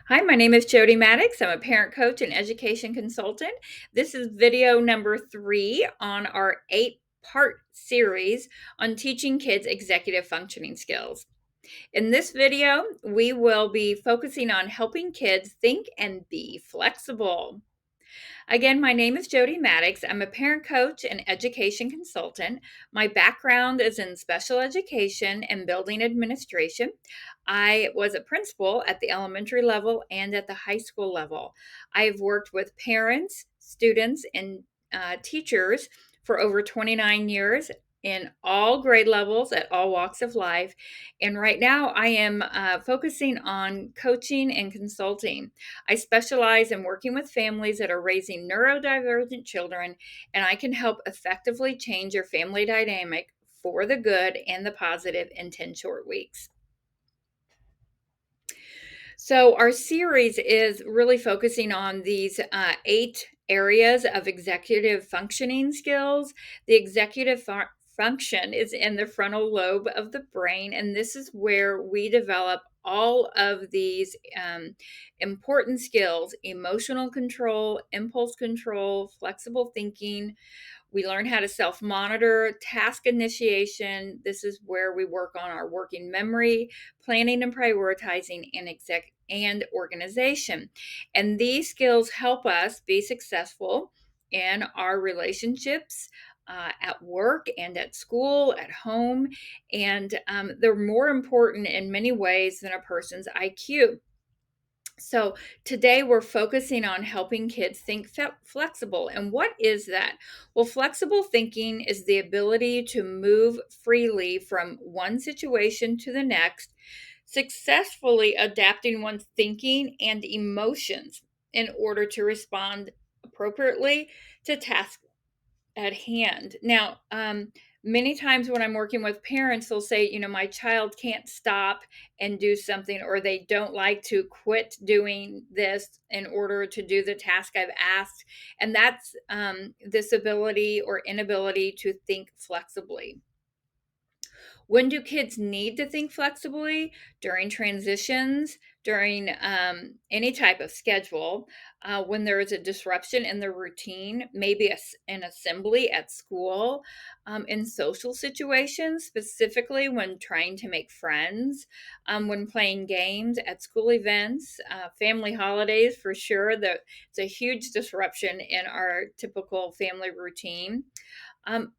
Hi, my name is Jody Maddox. I'm a parent coach and education consultant. This is video number 3 on our 8-part series on teaching kids executive functioning skills. In this video, we will be focusing on helping kids think and be flexible. Again, my name is Jody Maddox. I'm a parent coach and education consultant. My background is in special education and building administration. I was a principal at the elementary level and at the high school level. I've worked with parents, students, and teachers for over 29 years in all grade levels at all walks of life. And right now, I am focusing on coaching and consulting. I specialize in working with families that are raising neurodivergent children, and I can help effectively change your family dynamic for the good and the positive in 10 short weeks. So, our series is really focusing on these 8 areas of executive functioning skills. The executive function is in the frontal lobe of the brain, and this is where we develop all of these important skills: emotional control, impulse control, flexible thinking. We learn how to self monitor, task initiation. This is where we work on our working memory, planning and prioritizing, and organization. And these skills help us be successful in our relationships. At work and at school, at home, and they're more important in many ways than a person's IQ. So, today we're focusing on helping kids think flexible. And what is that? Well, flexible thinking is the ability to move freely from one situation to the next, successfully adapting one's thinking and emotions in order to respond appropriately to tasks at hand. Now, many times when I'm working with parents, they'll say, my child can't stop and do something, or they don't like to quit doing this in order to do the task I've asked. And that's this ability or inability to think flexibly. When do kids need to think flexibly? During transitions, during any type of schedule, when there is a disruption in the routine, maybe an assembly at school, in social situations, specifically when trying to make friends, when playing games at school events, family holidays for sure. It's a huge disruption in our typical family routine.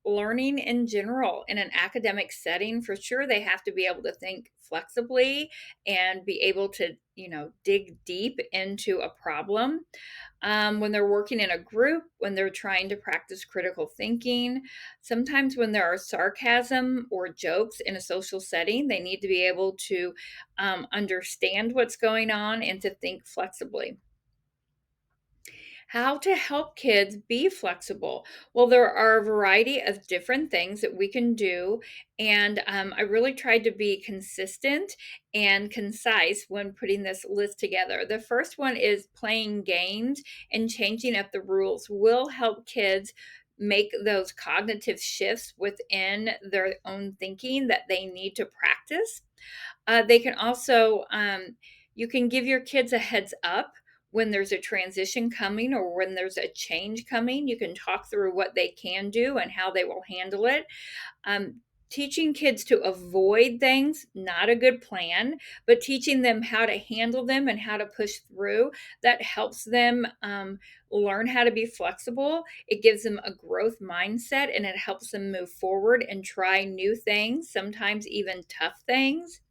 Learning in general in an academic setting, for sure, they have to be able to think flexibly and be able to, dig deep into a problem. When they're working in a group, when they're trying to practice critical thinking, sometimes when there are sarcasm or jokes in a social setting, they need to be able to understand what's going on and to think flexibly. How to help kids be flexible? Well, there are a variety of different things that we can do, and I really tried to be consistent and concise when putting this list together. The first one is playing games and changing up the rules will help kids make those cognitive shifts within their own thinking that they need to practice. They can also, you can give your kids a heads up when there's a transition coming or when there's a change coming. You can talk through what they can do and how they will handle it. Um, Teaching kids to avoid things, not a good plan, but teaching them how to handle them and how to push through, that helps them learn how to be flexible. It gives them a growth mindset and it helps them move forward and try new things, sometimes even tough things.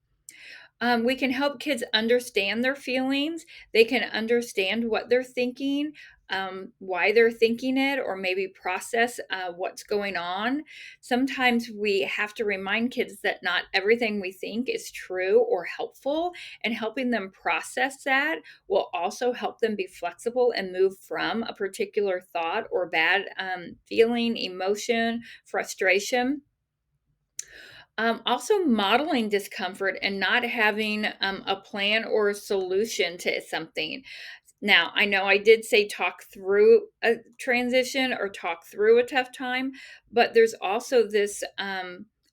We can help kids understand their feelings. They can understand what they're thinking, why they're thinking it, or maybe process what's going on. Sometimes we have to remind kids that not everything we think is true or helpful, and helping them process that will also help them be flexible and move from a particular thought or bad feeling, emotion, frustration. Also, modeling discomfort and not having a plan or a solution to something. Now, I know I did say talk through a transition or talk through a tough time, but there's also this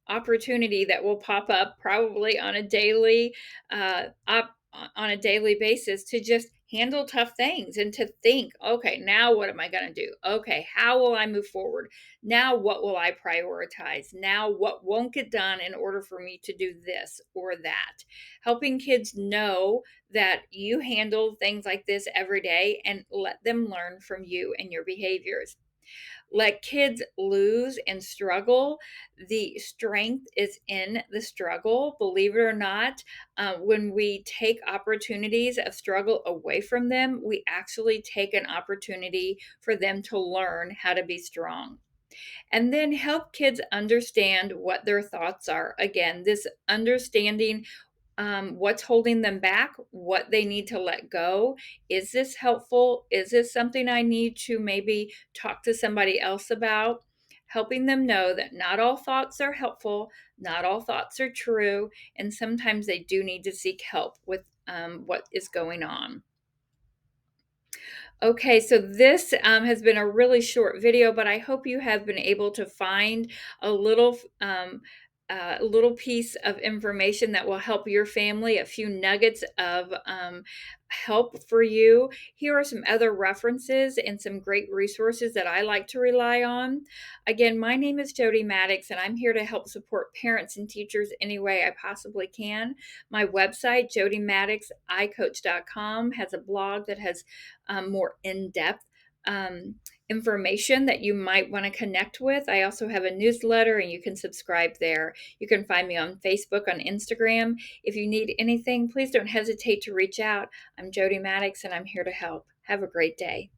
opportunity that will pop up probably on a daily, on a daily basis to just handle tough things and to think, okay, now what am I going to do? Okay, how will I move forward? Now, what will I prioritize? Now, what won't get done in order for me to do this or that? Helping kids know that you handle things like this every day and let them learn from you and your behaviors. Let kids lose and struggle. The strength is in the struggle. Believe it or not, when we take opportunities of struggle away from them, we actually take an opportunity for them to learn how to be strong. And then help kids understand what their thoughts are. Again, this understanding what's holding them back, what they need to let go. Is this helpful? Is this something I need to maybe talk to somebody else about? Helping them know that not all thoughts are helpful, not all thoughts are true, and sometimes they do need to seek help with what is going on. Okay, so this has been a really short video, but I hope you have been able to find a little piece of information that will help your family, a few nuggets of help for you. Here are some other references and some great resources that I like to rely on. Again, my name is Jody Maddox, and I'm here to help support parents and teachers any way I possibly can. My website, jodymaddoxicoach.com, has a blog that has more in-depth information that you might want to connect with. I also have a newsletter, and you can subscribe there. You can find me on Facebook, on Instagram. If you need anything, please don't hesitate to reach out. I'm Jody Maddox, and I'm here to help. Have a great day.